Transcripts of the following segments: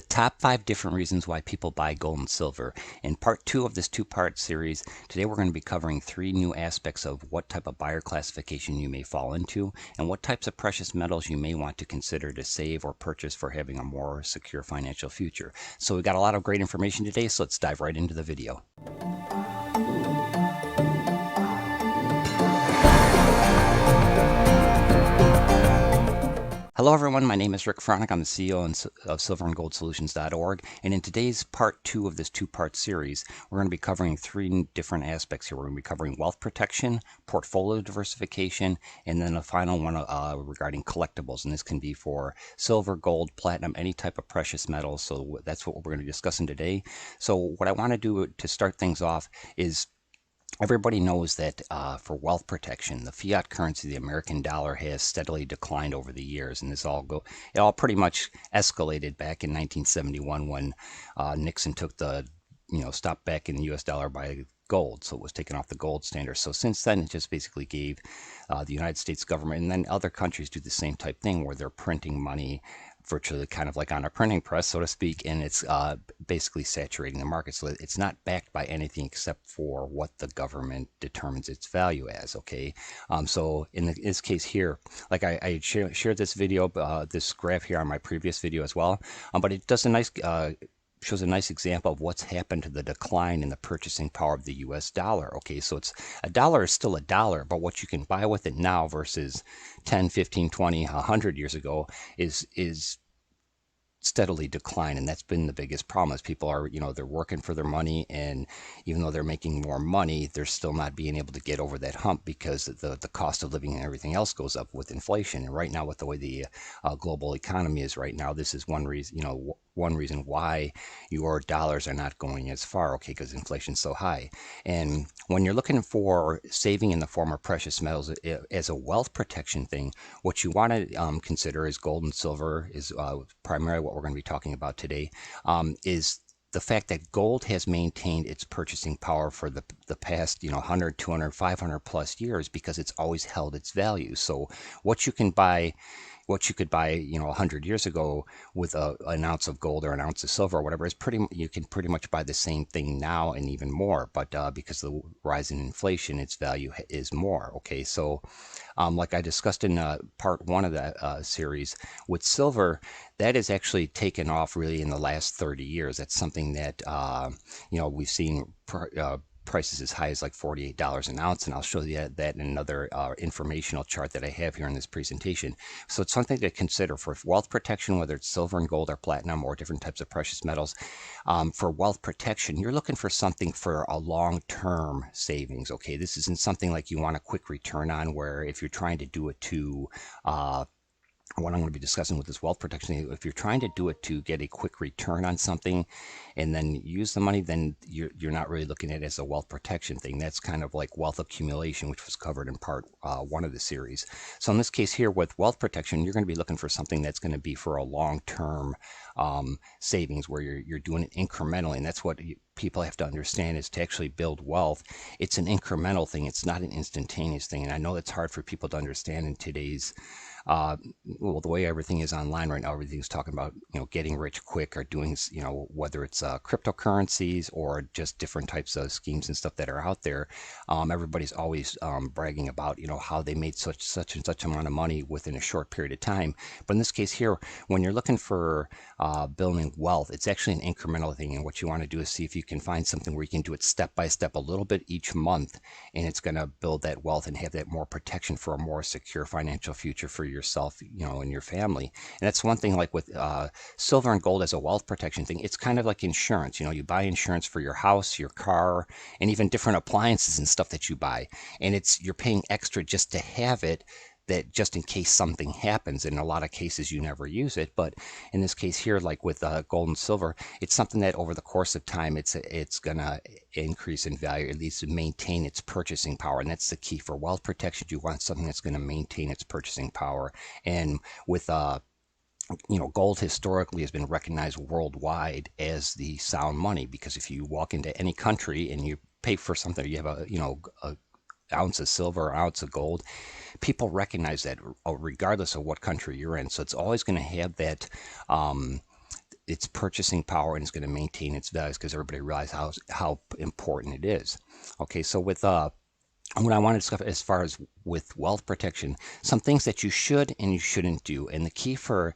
Top 5 different reasons why people buy gold and silver. In part 2 of this two-part series, today we're going to be covering 3 new aspects of what type of buyer classification you may fall into and what types of precious metals you may want to consider to save or purchase for having a more secure financial future. So we've got a lot of great information today, so let's dive right into the video. Hello everyone, my name is Rick Fronick. I'm the CEO of silverandgoldsolutions.org, and in today's part 2 of this two-part series, we're going to be covering 3 different aspects here. We're going to be covering wealth protection, portfolio diversification, and then a final one regarding collectibles, and this can be for silver, gold, platinum, any type of precious metals. So that's what we're going to be discussing today. So what I want to do to start things off is everybody knows that for wealth protection, the fiat currency, the American dollar, has steadily declined over the years, and it all pretty much escalated back in 1971 when Nixon took the stopped back in the U.S. dollar by gold, so it was taken off the gold standard. So since then, it just basically gave the United States government, and then other countries do the same type thing where they're printing money virtually kind of like on a printing press, so to speak, and it's basically saturating the market. So it's not backed by anything except for what the government determines its value as, okay? So in this case here, like I shared this video, this graph here on my previous video as well, but it does shows a nice example of what's happened to the decline in the purchasing power of the US dollar. Okay, so a dollar is still a dollar, but what you can buy with it now versus 10, 15, 20, 100 years ago is steadily decline, and that's been the biggest problem. Is people are they're working for their money, and even though they're making more money, they're still not being able to get over that hump because the cost of living and everything else goes up with inflation. And right now, with the way the global economy is right now, this is one reason why your dollars are not going as far, okay, because inflation's so high. And when you're looking for saving in the form of precious metals as a wealth protection thing, what you want to consider is gold and silver is primarily what we're going to be talking about today, is the fact that gold has maintained its purchasing power for the past 100, 200, 500 plus years because it's always held its value. So what you could buy 100 years ago with an ounce of gold or an ounce of silver or whatever you can pretty much buy the same thing now and even more, but because of the rise in inflation, its value is more. Okay, so like I discussed in part 1 of that series, with silver, that has actually taken off really in the last 30 years. That's something that we've seen prices as high as like $48 an ounce, and I'll show you that in another informational chart that I have here in this presentation. So it's something to consider for wealth protection, whether it's silver and gold or platinum or different types of precious metals. For wealth protection, you're looking for something for a long-term savings. Okay, this isn't something like you want a quick return on, where if you're trying to do it to what I'm going to be discussing with this wealth protection, if you're trying to do it to get a quick return on something and then use the money, then you're not really looking at it as a wealth protection thing. That's kind of like wealth accumulation, which was covered in part 1 of the series. So in this case here with wealth protection, you're going to be looking for something that's going to be for a long-term savings, where you're doing it incrementally, and that's what people have to understand, is to actually build wealth. It's an incremental thing. It's not an instantaneous thing, and I know that's hard for people to understand in today's the way everything is online right now. Everything's talking about getting rich quick, or doing whether it's cryptocurrencies or just different types of schemes and stuff that are out there. Everybody's always bragging about how they made such and such amount of money within a short period of time. But in this case here, when you're looking for building wealth, it's actually an incremental thing, and what you want to do is see if you can find something where you can do it step by step, a little bit each month, and it's going to build that wealth and have that more protection for a more secure financial future for yourself and your family. And that's one thing, like with silver and gold as a wealth protection thing. It's kind of like insurance. You buy insurance for your house, your car, and even different appliances and stuff that you buy, and you're paying extra just to have it, that just in case something happens. In a lot of cases you never use it, but in this case here, like with gold and silver, it's something that over the course of time it's gonna increase in value, at least maintain its purchasing power. And that's the key for wealth protection. You want something that's going to maintain its purchasing power. And with gold historically has been recognized worldwide as the sound money, because if you walk into any country and you pay for something, you have a ounce of silver or ounce of gold, people recognize that regardless of what country you're in. So it's always going to have that its purchasing power, and it's going to maintain its values because everybody realizes how important it is. Okay, so with what I want to discuss as far as with wealth protection, some things that you should and you shouldn't do. And the key for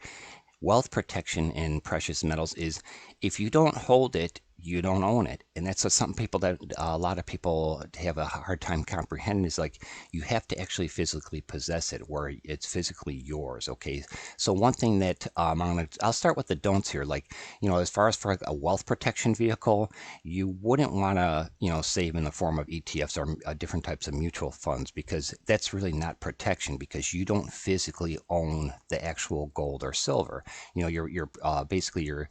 wealth protection in precious metals is if you don't hold it, you don't own it. And that's something people that a lot of people have a hard time comprehending is like you have to actually physically possess it where it's physically yours. Okay. So one thing that I'll start with the don'ts here. Like, as far as for a wealth protection vehicle, you wouldn't want to, save in the form of ETFs or different types of mutual funds because that's really not protection because you don't physically own the actual gold or silver. You're basically you're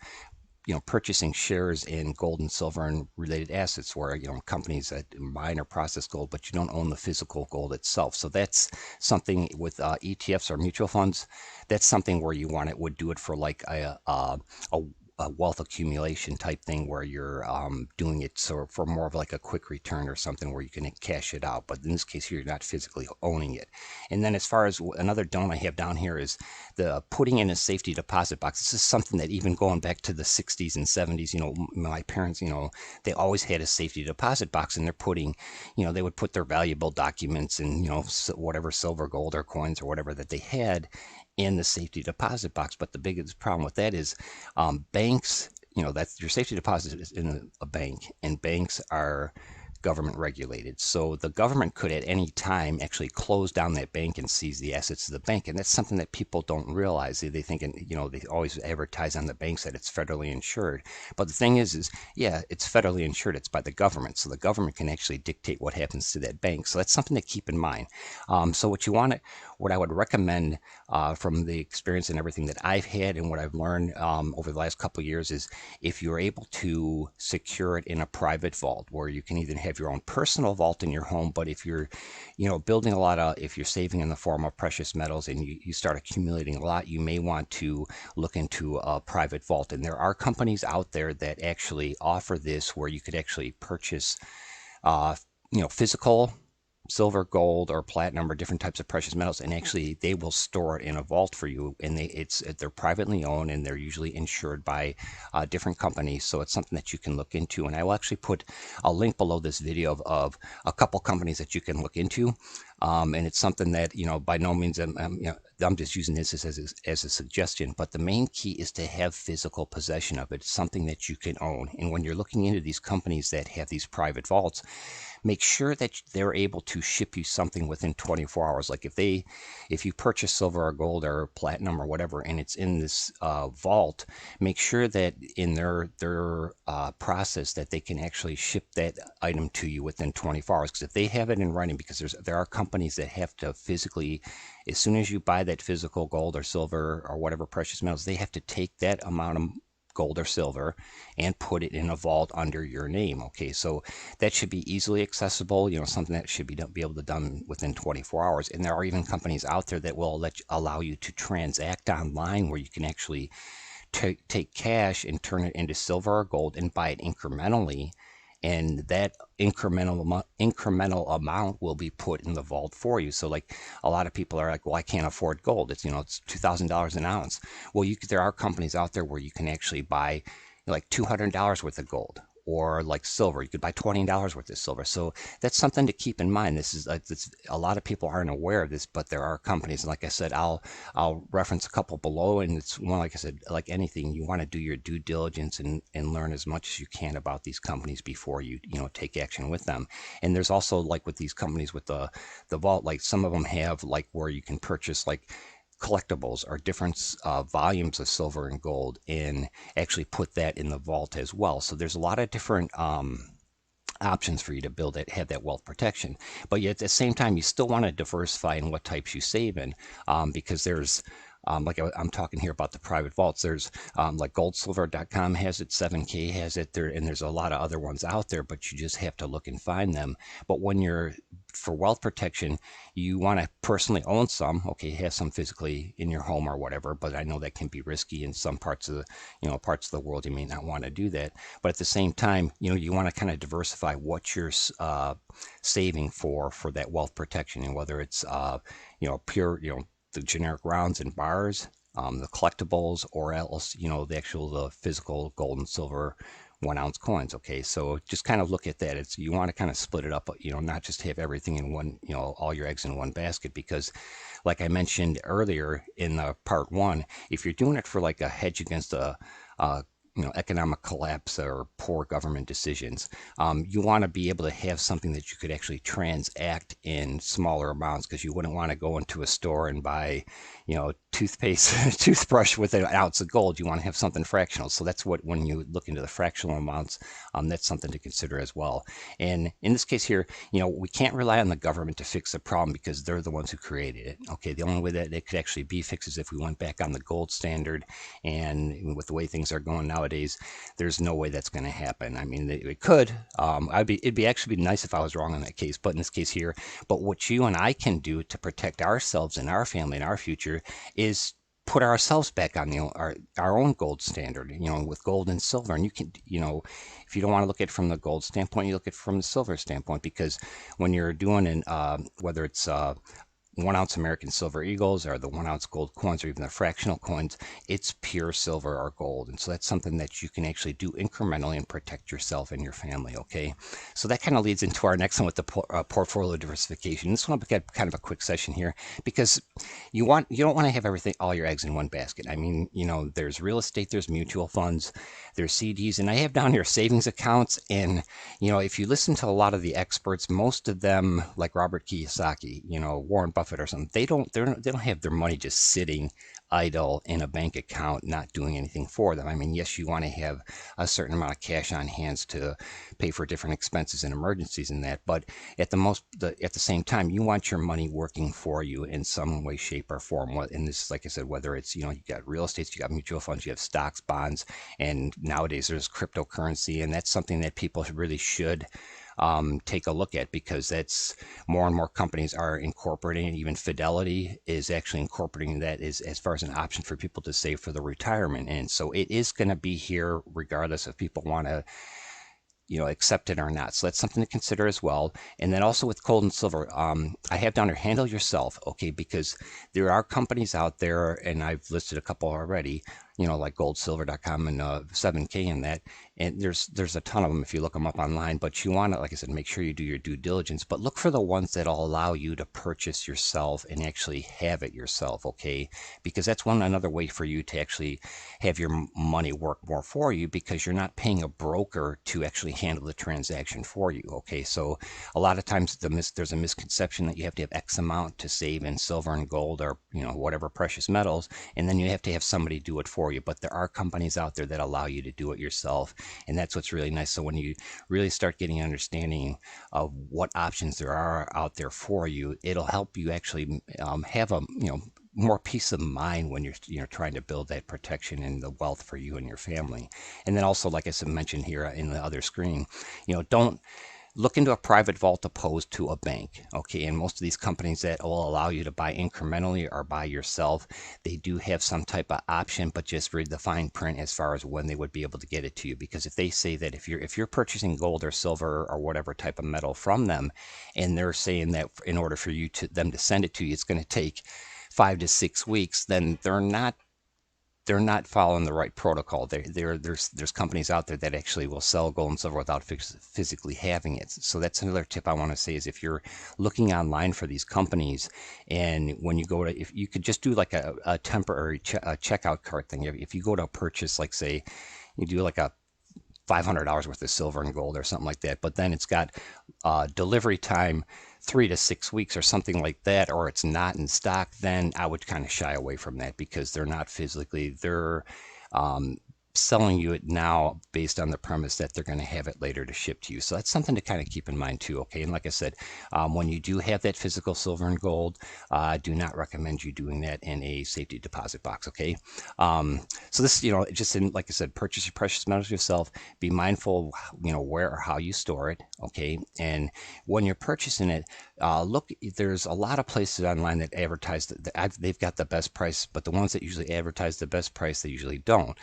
purchasing shares in gold and silver and related assets where, companies that mine or process gold, but you don't own the physical gold itself. So that's something with ETFs or mutual funds. That's something where you would do it for like a wealth accumulation type thing where you're doing it so for more of like a quick return or something where you can cash it out. But in this case, you're not physically owning it. And then as far as another don't I have down here is the putting in a safety deposit box. This is something that even going back to the 60s and 70s, my parents, they always had a safety deposit box and they're putting, they would put their valuable documents and, whatever silver, gold, or coins or whatever that they had in the safety deposit box. But the biggest problem with that is banks, that's your safety deposit is in a bank, and banks are government regulated. So the government could at any time actually close down that bank and seize the assets of the bank. And that's something that people don't realize. They think, they always advertise on the banks that it's federally insured. But the thing is, yeah, it's federally insured. It's by the government. So the government can actually dictate what happens to that bank. So that's something to keep in mind. So what I would recommend from the experience and everything that I've had and what I've learned over the last couple of years is if you're able to secure it in a private vault where you can either have your own personal vault in your home, but if you're, building if you're saving in the form of precious metals and you start accumulating a lot, you may want to look into a private vault. And there are companies out there that actually offer this where you could actually purchase, physical silver, gold, or platinum, or different types of precious metals, and actually they will store it in a vault for you. And they're privately owned, and they're usually insured by different companies. So it's something that you can look into. And I will actually put a link below this video of a couple companies that you can look into. And it's something that, by no means I'm just using this as a suggestion, but the main key is to have physical possession of it. It's something that you can own. And when you're looking into these companies that have these private vaults, make sure that they're able to ship you something within 24 hours. Like if you purchase silver or gold or platinum or whatever, and it's in this vault, make sure that in their process that they can actually ship that item to you within 24 hours. Because if they have it in writing, because there are companies that have to physically, as soon as you buy that physical gold or silver or whatever precious metals, they have to take that amount of gold or silver and put it in a vault under your name. Okay, so that should be easily accessible, something that should be able to done within 24 hours. And there are even companies out there that will allow you to transact online where you can actually take cash and turn it into silver or gold and buy it incrementally, and that incremental amount will be put in the vault for you. So like a lot of people are like, well, I can't afford gold. It's it's $2,000 an ounce. Well, there are companies out there where you can actually buy like $200 worth of gold, or like silver, you could buy $20 worth of silver. So that's something to keep in mind. This is a lot of people aren't aware of this, but there are companies. And like I said, I'll reference a couple below. And it's one, like I said, like anything, you want to do your due diligence and learn as much as you can about these companies before you take action with them. And there's also, like with these companies with the vault, like some of them have like where you can purchase like collectibles or different volumes of silver and gold and actually put that in the vault as well. So there's a lot of different options for you to have that wealth protection. But yet at the same time, you still want to diversify in what types you save in, because there's like I'm talking here about the private vaults. There's like goldsilver.com has it, 7K has it there, and there's a lot of other ones out there, but you just have to look and find them. But when you're for wealth protection, you want to personally own some. Okay, have some physically in your home or whatever, but I know that can be risky in some parts of the world. You may not want to do that. But at the same time, you want to kind of diversify what you're saving for that wealth protection, and whether it's pure, the generic rounds and bars, the collectibles, or else, the physical gold and silver 1 ounce coins. Okay, so just kind of look at that. It's, you want to kind of split it up, not just have everything in one, all your eggs in one basket, because like I mentioned earlier in part one, if you're doing it for like a hedge against a economic collapse or poor government decisions, you want to be able to have something that you could actually transact in smaller amounts, because you wouldn't want to go into a store and buy, toothpaste, toothbrush with an ounce of gold. You want to have something fractional. So that's what, when you look into the fractional amounts, that's something to consider as well. And in this case here, we can't rely on the government to fix the problem, because they're the ones who created it. Okay, the only way that it could actually be fixed is if we went back on the gold standard. And with the way things are going nowadays, there's no way that's going to happen. I mean, it could. It'd be actually be nice if I was wrong in that case, but in this case here, but what you and I can do to protect ourselves and our family and our future is put ourselves back on our own gold standard, with gold and silver. And you can, if you don't want to look at it from the gold standpoint, you look at it from the silver standpoint, because when you're doing whether it's 1 ounce American silver eagles or the 1 ounce gold coins or even the fractional coins, it's pure silver or gold. And so that's something that you can actually do incrementally and protect yourself and your family. Okay, so that kind of leads into our next one with the portfolio diversification. This one will be kind of a quick session here, because you don't want to have all your eggs in one basket. I mean, there's real estate, there's mutual funds, there's CDs, and I have down here savings accounts. And if you listen to a lot of the experts, most of them, like Robert Kiyosaki, Warren Buffett or something, they don't have their money just sitting idle in a bank account not doing anything for them. I mean, yes, you want to have a certain amount of cash on hands to pay for different expenses and emergencies and that, but at the same time, you want your money working for you in some way, shape, or form. And this, like I said, whether it's, you got real estate, you got mutual funds, you have stocks, bonds, and nowadays there's cryptocurrency, and that's something that people really should take a look at, because that's more and more companies are incorporating it. Even Fidelity is actually incorporating that as far as an option for people to save for the retirement. And so it is going to be here regardless if people want to accept it or not. So that's something to consider as well. And then also with gold and silver, I have down here, handle yourself, okay, because there are companies out there, and I've listed a couple already, like goldsilver.com and 7K and that. And there's a ton of them if you look them up online, but you want to, like I said, make sure you do your due diligence, but look for the ones that'll allow you to purchase yourself and actually have it yourself, okay? Because that's another way for you to actually have your money work more for you, because you're not paying a broker to actually handle the transaction for you, okay? So a lot of times there's a misconception that you have to have X amount to save in silver and gold or whatever precious metals, and then you have to have somebody do it for you. But there are companies out there that allow you to do it yourself, and that's what's really nice. So when you really start getting an understanding of what options there are out there for you, it'll help you actually have a more peace of mind when you're trying to build that protection and the wealth for you and your family. And then also, like I said, mentioned here in the other screen, don't look into a private vault opposed to a bank. Okay, and most of these companies that will allow you to buy incrementally or buy yourself, they do have some type of option, but just read the fine print as far as when they would be able to get it to you. Because if they say that if you're purchasing gold or silver or whatever type of metal from them, and they're saying that in order for them to send it to you, it's going to take 5 to 6 weeks, then they're not following the right protocol. There's companies out there that actually will sell gold and silver without physically having it. So that's another tip I want to say, is if you're looking online for these companies, and when you go to, if you could just do like a temporary checkout cart thing. If you go to purchase, like say you do like a $500 worth of silver and gold or something like that, but then it's got delivery time 3 to 6 weeks or something like that, or it's not in stock, then I would kind of shy away from that, because they're not physically, they're selling you it now based on the premise that they're going to have it later to ship to you. So that's something to kind of keep in mind too. Okay, and like I said, when you do have that physical silver and gold, I do not recommend you doing that in a safety deposit box. Okay, so this, just in, like I said, purchase your precious metals yourself. Be mindful, where or how you store it. Okay, and when you're purchasing it, look, there's a lot of places online that advertise that they've got the best price, but the ones that usually advertise the best price, they usually don't.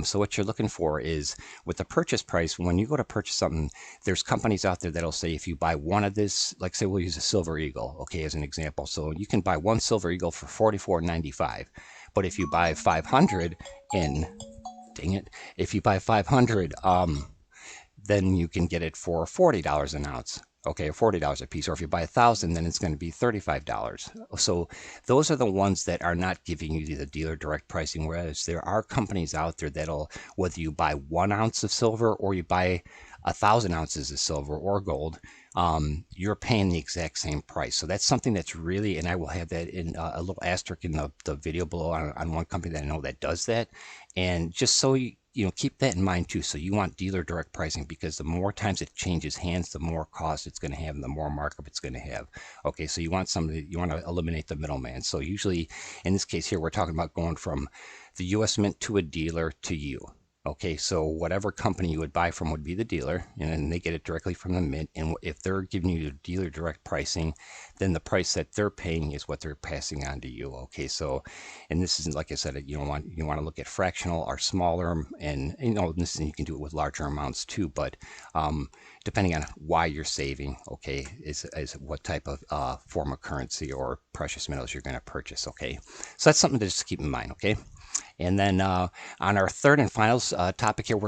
So what you're looking for is, with the purchase price, when you go to purchase something, there's companies out there that'll say if you buy one of this, like say we'll use a silver eagle, okay, as an example. So you can buy one silver eagle for $44.95. But if you buy 500 in, dang it, if you buy 500, then you can get it for $40 an ounce. Okay, or $40 a piece. Or if you buy 1,000, then it's going to be $35. So those are the ones that are not giving you the dealer direct pricing. Whereas there are companies out there that'll, whether you buy 1 ounce of silver or you buy 1,000 ounces of silver or gold, you're paying the exact same price. So that's something that's really, and I will have that in a little asterisk in the video below on one company that I know that does that. And just so you know, keep that in mind too. So you want dealer direct pricing, because the more times it changes hands, the more cost it's going to have and the more markup it's going to have. Okay, so you want somebody, you want to eliminate the middleman. So usually in this case here, we're talking about going from the US Mint to a dealer to you. Okay, so whatever company you would buy from would be the dealer, and then they get it directly from the mint. And if they're giving you dealer direct pricing, then the price that they're paying is what they're passing on to you. Okay, so, and this isn't, like I said, you want to look at fractional or smaller, and you know, this, you can do it with larger amounts too. But depending on why you're saving, okay, is what type of form of currency or precious metals you're going to purchase. Okay, so that's something to just keep in mind. Okay. And then on our third and final topic here,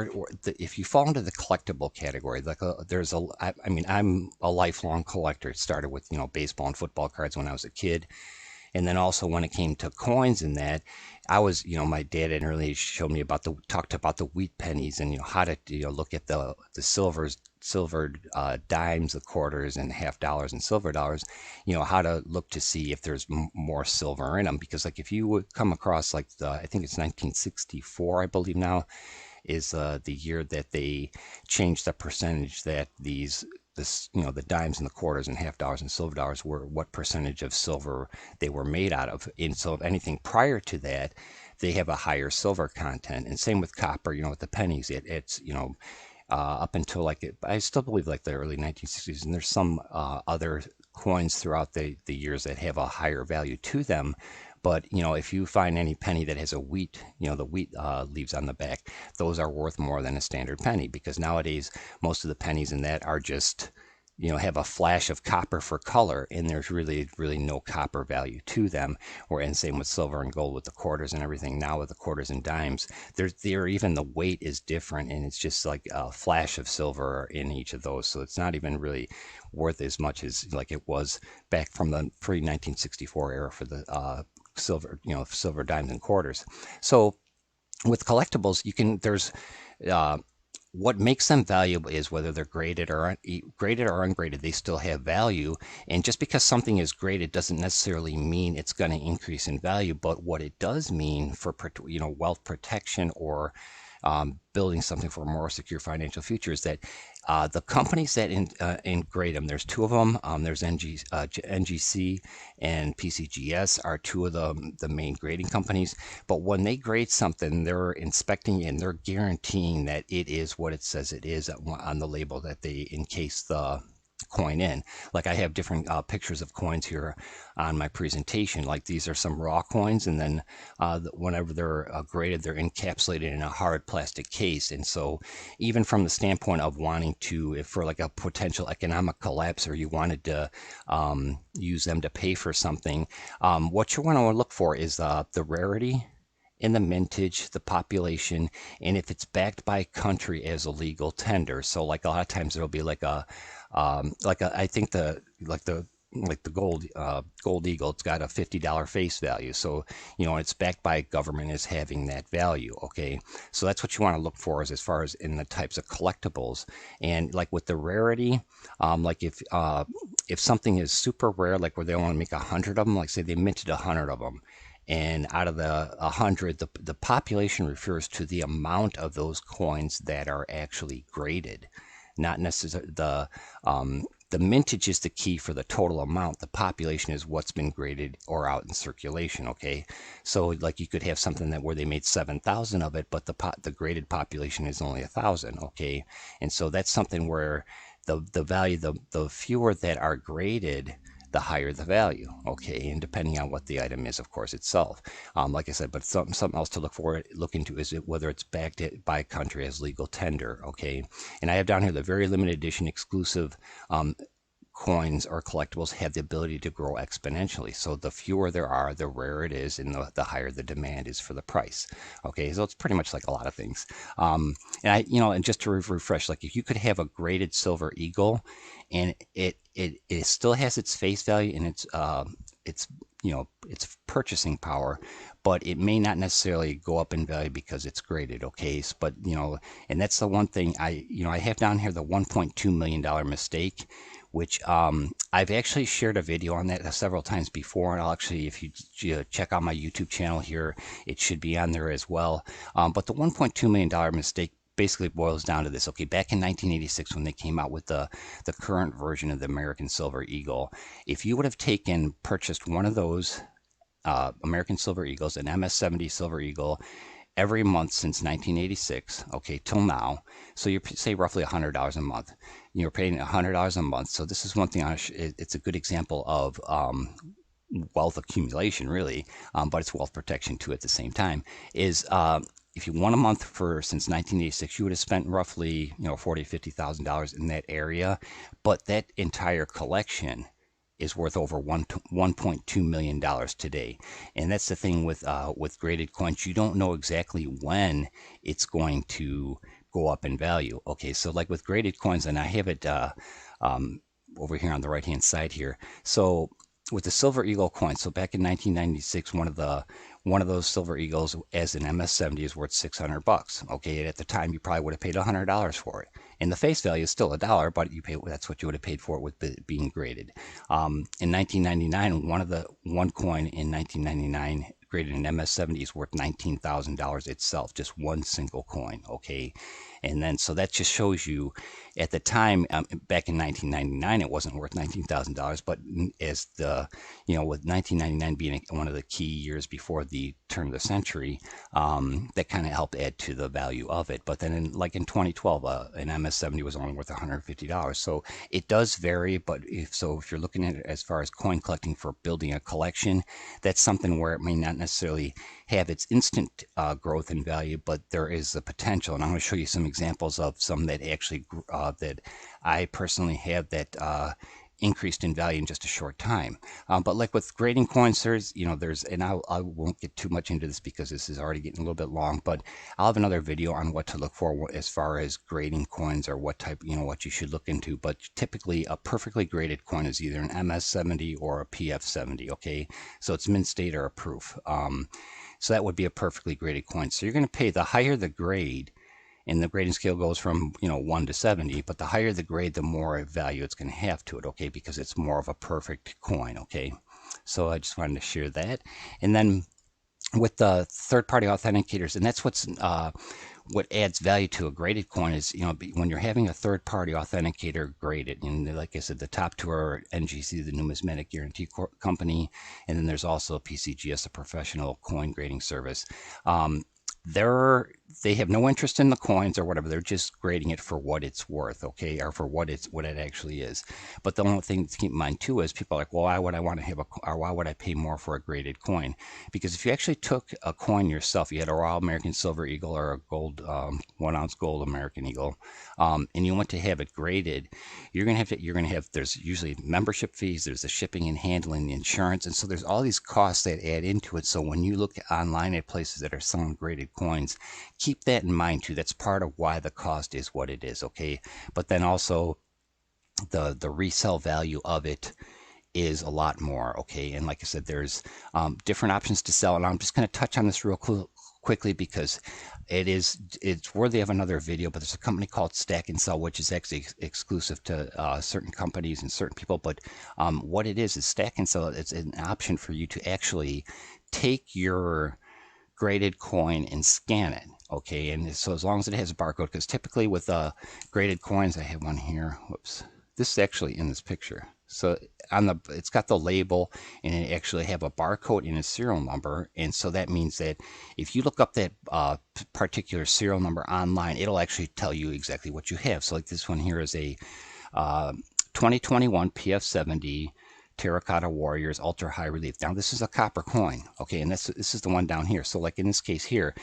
if you fall into the collectible category, like I mean, I'm a lifelong collector. It started with, you know, baseball and football cards when I was a kid. And then also when it came to coins and that, I was, you know, my dad at an early age showed me talked about the wheat pennies, and, you know, how to, you know, look at the silver dimes, the quarters and half dollars and silver dollars, you know, how to look to see if there's more silver in them. Because like if you would come across like I think it's 1964, I believe now, is the year that they changed the percentage that you know, the dimes and the quarters and half dollars and silver dollars were, what percentage of silver they were made out of. And so if anything prior to that, they have a higher silver content. And same with copper, you know, with the pennies, it's, you know, up until I still believe like the early 1960s, and there's some other coins throughout the years that have a higher value to them. But, you know, if you find any penny that has a wheat, you know, the wheat leaves on the back, those are worth more than a standard penny, because nowadays most of the pennies in that are just, you know, have a flash of copper for color, and there's really no copper value to them. And same with silver and gold with the quarters and everything. Now with the quarters and dimes, even the weight is different, and it's just like a flash of silver in each of those. So it's not even really worth as much as like it was back from the pre-1964 era for the silver, you know, silver dimes and quarters. So with collectibles, what makes them valuable is whether they're graded or ungraded, they still have value. And just because something is graded doesn't necessarily mean it's going to increase in value. But what it does mean for, you know, wealth protection or building something for a more secure financial future is that the companies that grade them, there's two of them. There's NGC and PCGS are two of the main grading companies. But when they grade something, they're inspecting it and they're guaranteeing that it is what it says it is on the label that they encase the coin in. Like I have different pictures of coins here on my presentation. Like these are some raw coins, and then whenever they're graded, they're encapsulated in a hard plastic case. And so even from the standpoint of wanting to, if for like a potential economic collapse, or you wanted to use them to pay for something, what you want to look for is the rarity in the mintage, the population, and if it's backed by country as a legal tender. So like a lot of times there'll be I think the gold eagle, it's got a $50 face value. So, you know, it's backed by government as having that value. Okay. So that's what you want to look for as far as in the types of collectibles. And like with the rarity, like if something is super rare, like where they want to make 100 of them, like say they minted 100 of them, and out of the 100, the population refers to the amount of those coins that are actually graded, not necessarily the mintage is the key for the total amount. The population is what's been graded or out in circulation. Okay, so like you could have something where they made 7,000 of it, but the graded population is only 1,000. Okay, and so that's something where the value, the fewer that are graded, the higher the value. Okay, and depending on what the item is, of course, itself. Like I said, but something else to look into is whether it's backed by a country as legal tender. Okay, and I have down here the very limited edition exclusive coins or collectibles have the ability to grow exponentially. So the fewer there are, the rarer it is, and the higher the demand is for the price. Okay, so it's pretty much like a lot of things. And just to refresh, like if you could have a graded silver eagle, and it still has its face value and its purchasing power, but it may not necessarily go up in value because it's graded. Okay, but and that's the one thing I have down here, the $1.2 million mistake, which I've actually shared a video on that several times before, and I'll actually, if you check out my YouTube channel here, it should be on there as well. But the $1.2 million mistake basically boils down to this. Okay, back in 1986, when they came out with the current version of the American Silver Eagle, if you would have purchased one of those American Silver Eagles, an MS-70 Silver Eagle, every month since 1986, okay, till now, so you say roughly $100 a month. You're paying $100 a month. So this is one thing, it's a good example of wealth accumulation, really, but it's wealth protection too at the same time, is if you won a month since 1986, you would have spent roughly $40,000 to $50,000 in that area, but that entire collection is worth over $1.2 million today. And that's the thing with graded coins. You don't know exactly when it's going to go up in value. Okay, so like with graded coins, and I have it over here on the right hand side here. So with the Silver Eagle coin, so back in 1996, one of those Silver Eagles as an MS-70 is worth $600. Okay, at the time you probably would have paid $100 for it, and the face value is still $1, but that's what you would have paid for it with being graded. In 1999, one coin in 1999 graded an MS-70 is worth $19,000 itself, just one single coin. Okay, and then so that just shows you at the time, back in 1999, it wasn't worth $19,000, but as with 1999 being one of the key years before the turn of the century, that kind of helped add to the value of it. But then in 2012, an MS-70 was only worth $150. So it does vary, but if you're looking at it as far as coin collecting for building a collection, that's something where it may not necessarily have its instant growth in value, but there is the potential. And I'm going to show you some examples of some that actually that I personally have that increased in value in just a short time. But like with grading coins, and I won't get too much into this because this is already getting a little bit long, but I'll have another video on what to look for as far as grading coins, or what type, what you should look into. But typically a perfectly graded coin is either an MS-70 or a PF-70. Okay, so it's mint state or a proof. So that would be a perfectly graded coin. So you're going to pay, the higher the grade, and the grading scale goes from 1 to 70, but the higher the grade, the more value it's going to have to it. Okay, because it's more of a perfect coin. Okay, so I just wanted to share that. And then with the third-party authenticators, and that's what adds value to a graded coin is, when you're having a third-party authenticator graded, and like I said, the top two are NGC, the Numismatic Guarantee Company, and then there's also PCGS, a professional coin grading service. They have no interest in the coins or whatever. They're just grading it for what it's worth, okay, or for what it actually is. But the only thing to keep in mind too is people are like, well, why would I want to have why would I pay more for a graded coin? Because if you actually took a coin yourself, you had a Royal American Silver Eagle or a gold 1 ounce gold American Eagle, and you want to have it graded, you're gonna have there's usually membership fees, there's the shipping and handling, the insurance, and so there's all these costs that add into it. So when you look online at places that are selling graded coins, keep that in mind too. That's part of why the cost is what it is. Okay, but then also the resale value of it is a lot more. Okay, and like I said, there's different options to sell, and I'm just going to touch on this real quickly because it's worthy of another video. But there's a company called Stacknsell, which is actually exclusive to certain companies and certain people. But what it is Stacknsell, it's an option for you to actually take your graded coin and scan it. Okay, and so as long as it has a barcode, because typically with graded coins, I have one here. Whoops, this is actually in this picture. So it's got the label, and it actually have a barcode and a serial number, and so that means that if you look up that particular serial number online, it'll actually tell you exactly what you have. So like this one here is a 2021 PF-70 Terracotta Warriors Ultra High Relief. Now this is a copper coin, okay, and this is the one down here. So like in this case here,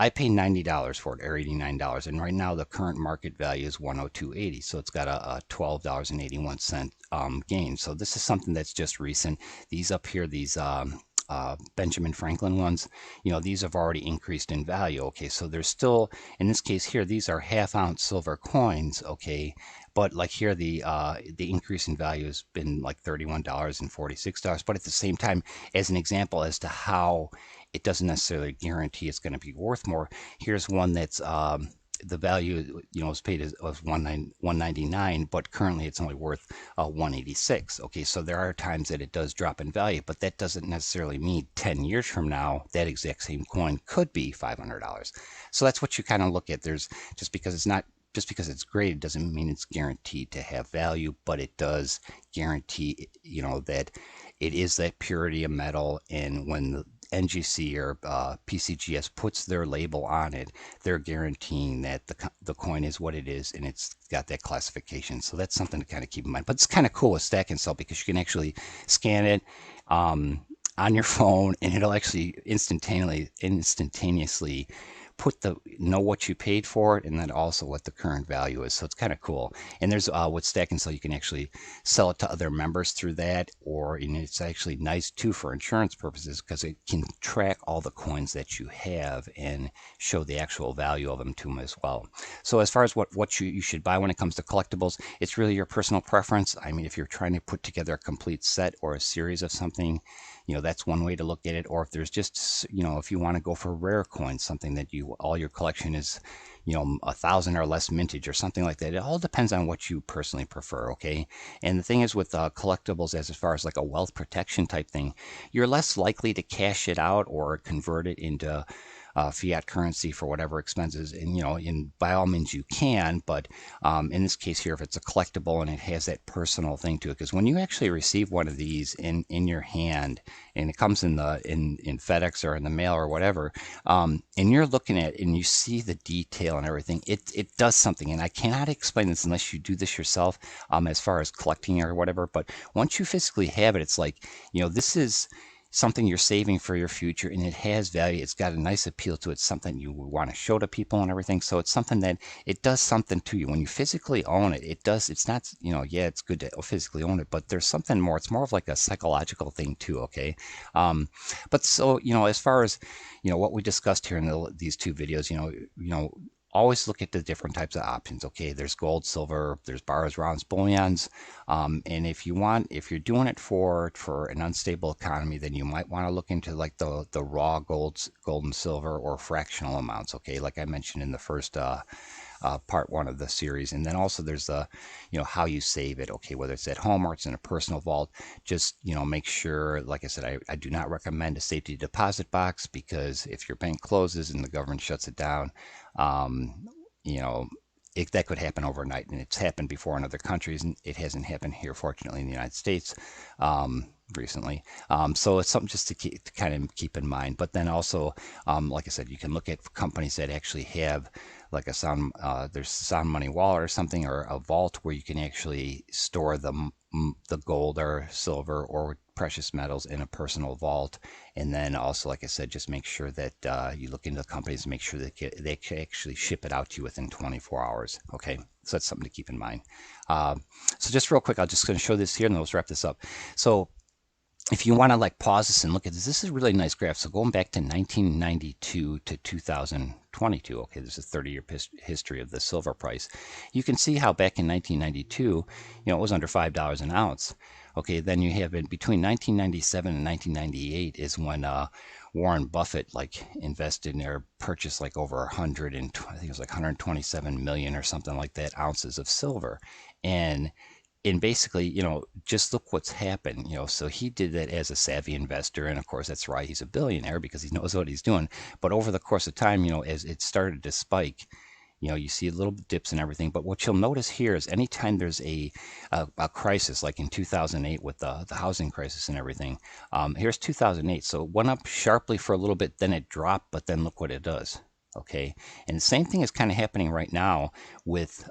I pay $90 for it, or $89, and right now the current market value is 102.80, so it's got a $12.81 gain. So this is something that's just recent. These up here, these Benjamin Franklin ones, these have already increased in value. Okay, so there's still, in this case here, these are half-ounce silver coins. Okay, but like here, the increase in value has been like $31 and $46. But at the same time, as an example as to how it doesn't necessarily guarantee it's going to be worth more. Here's one that's the value is paid as 199, but currently it's only worth 186. Okay, so there are times that it does drop in value, but that doesn't necessarily mean 10 years from now that exact same coin could be $500. So that's what you kind of look at. There's just because it's graded doesn't mean it's guaranteed to have value, but it does guarantee that it is that purity of metal. And when the NGC or PCGS puts their label on it, they're guaranteeing that the coin is what it is and it's got that classification. So that's something to kind of keep in mind. But it's kind of cool with Stack and Sell because you can actually scan it on your phone, and it'll actually instantaneously know what you paid for it, and then also what the current value is. So it's kind of cool. And there's with Stack and Sell, you can actually sell it to other members through that, or it's actually nice too for insurance purposes because it can track all the coins that you have and show the actual value of them to them as well. So as far as what you should buy when it comes to collectibles, it's really your personal preference. I mean, if you're trying to put together a complete set or a series of something, that's one way to look at it. Or if there's just, if you want to go for rare coins, something that all your collection is, 1,000 or less mintage or something like that. It all depends on what you personally prefer. Okay. And the thing is with collectibles, as far as like a wealth protection type thing, you're less likely to cash it out or convert it into fiat currency for whatever expenses. And by all means you can, but in this case here, if it's a collectible and it has that personal thing to it, because when you actually receive one of these in your hand, and it comes in FedEx or in the mail or whatever, and you're looking at it and you see the detail and everything, it does something. And I cannot explain this unless you do this yourself, as far as collecting or whatever. But once you physically have it, it's like, this is something you're saving for your future, and it has value. It's got a nice appeal to it. It's something you would want to show to people and everything. So it's something that it does something to you when you physically own it. It's not, it's good to physically own it, but there's something more. It's more of like a psychological thing too. Okay. But so, as far as, what we discussed here in these two videos, always look at the different types of options. Okay, there's gold, silver, there's bars, rounds, bullions, and if you're doing it for an unstable economy, then you might want to look into like the raw gold and silver, or fractional amounts. Okay, like I mentioned in the first part one of the series. And then also there's the how you save it. Okay, whether it's at home or it's in a personal vault, just make sure, like I said, I do not recommend a safety deposit box, because if your bank closes and the government shuts it down, that could happen overnight. And it's happened before in other countries, and it hasn't happened here, fortunately, in the United States recently. So it's something just to kind of keep in mind. But then also, like I said, you can look at companies that actually have like there's Sound Money Wallet or something, or a vault where you can actually store the gold or silver or precious metals in a personal vault. And then also, like I said, just make sure that you look into the companies and make sure that they can actually ship it out to you within 24 hours. Okay, so that's something to keep in mind. So just real quick, I'm just going to show this here and then let's wrap this up. So if you want to like pause this and look at this is a really nice graph. So going back to 1992 to 2022, okay, this is a 30-year history of the silver price. You can see how back in 1992, it was under $5 an ounce. Okay, then you have between 1997 and 1998 is when Warren Buffett invested in or purchased over 100 and I think it was 127 million or something like that ounces of silver. And basically, just look what's happened, so he did that as a savvy investor. And of course, that's why he's a billionaire, because he knows what he's doing. But over the course of time, as it started to spike, you see little dips and everything. But what you'll notice here is anytime there's a crisis, like in 2008 with the housing crisis and everything, here's 2008. So it went up sharply for a little bit, then it dropped, but then look what it does. Okay. And the same thing is kind of happening right now with,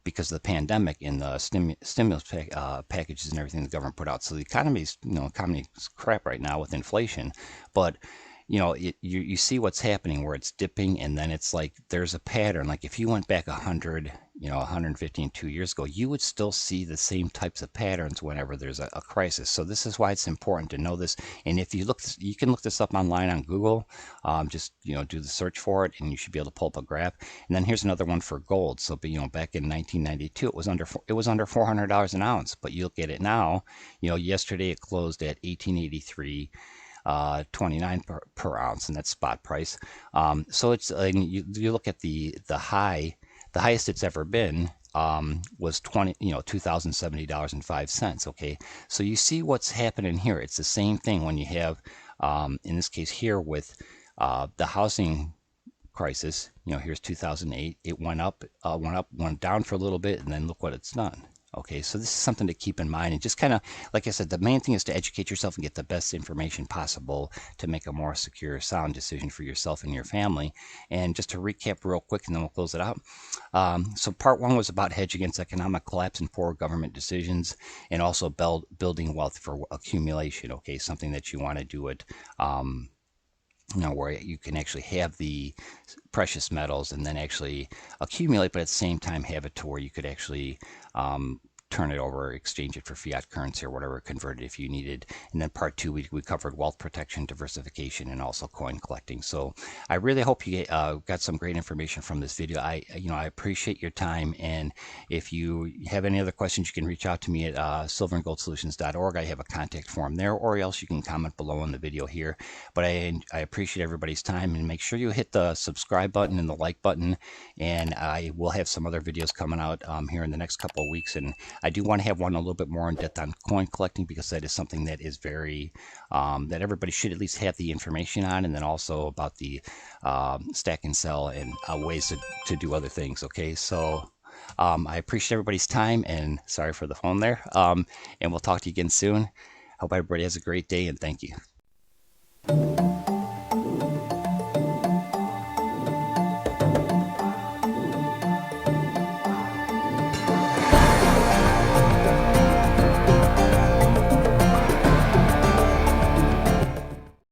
because of the pandemic and the stimulus packages and everything the government put out. So the economy's crap right now with inflation. But you know, you see what's happening where it's dipping and then it's like there's a pattern. Like if you went back 100, you know, 115, 2 years ago, you would still see the same types of patterns whenever there's a crisis. So this is why it's important to know this. And if you look, you can look this up online on Google. Just, you know, do the search for it and you should be able to pull up a graph. And then here's another one for gold. So, you know, back in 1992, it was under $400 an ounce. But you look at it now, you know, yesterday it closed at 1883. 29 per ounce, and that's spot price. So it's you look at the highest it's ever been was $2,070.05. Okay, so you see what's happening here. It's the same thing when you have in this case here with the housing crisis. You know, here's 2008. It went up, went down for a little bit, and then look what it's done. Okay, so this is something to keep in mind, and just kind of, like I said, the main thing is to educate yourself and get the best information possible to make a more secure, sound decision for yourself and your family. And just to recap real quick, and then we'll close it out. So part one was about hedge against economic collapse and poor government decisions, and also building wealth for accumulation. Okay, something that you want to do it. You know, where you can actually have the precious metals and then actually accumulate, but at the same time have it to where you could actually turn it over, exchange it for fiat currency or whatever, convert it if you needed. And then part two, we covered wealth protection, diversification, and also coin collecting. So I really hope you got some great information from this video. I appreciate your time, and if you have any other questions, you can reach out to me at silverandgoldsolutions.org. I have a contact form there, or else you can comment below on the video here. But I appreciate everybody's time, and make sure you hit the subscribe button and the like button, and I will have some other videos coming out here in the next couple of weeks. And I do want to have one a little bit more in depth on coin collecting, because that is something that is very that everybody should at least have the information on, and then also about the stack and sell and ways to do other things. Okay, so I appreciate everybody's time, and sorry for the phone there, and we'll talk to you again soon. Hope everybody has a great day, and thank you.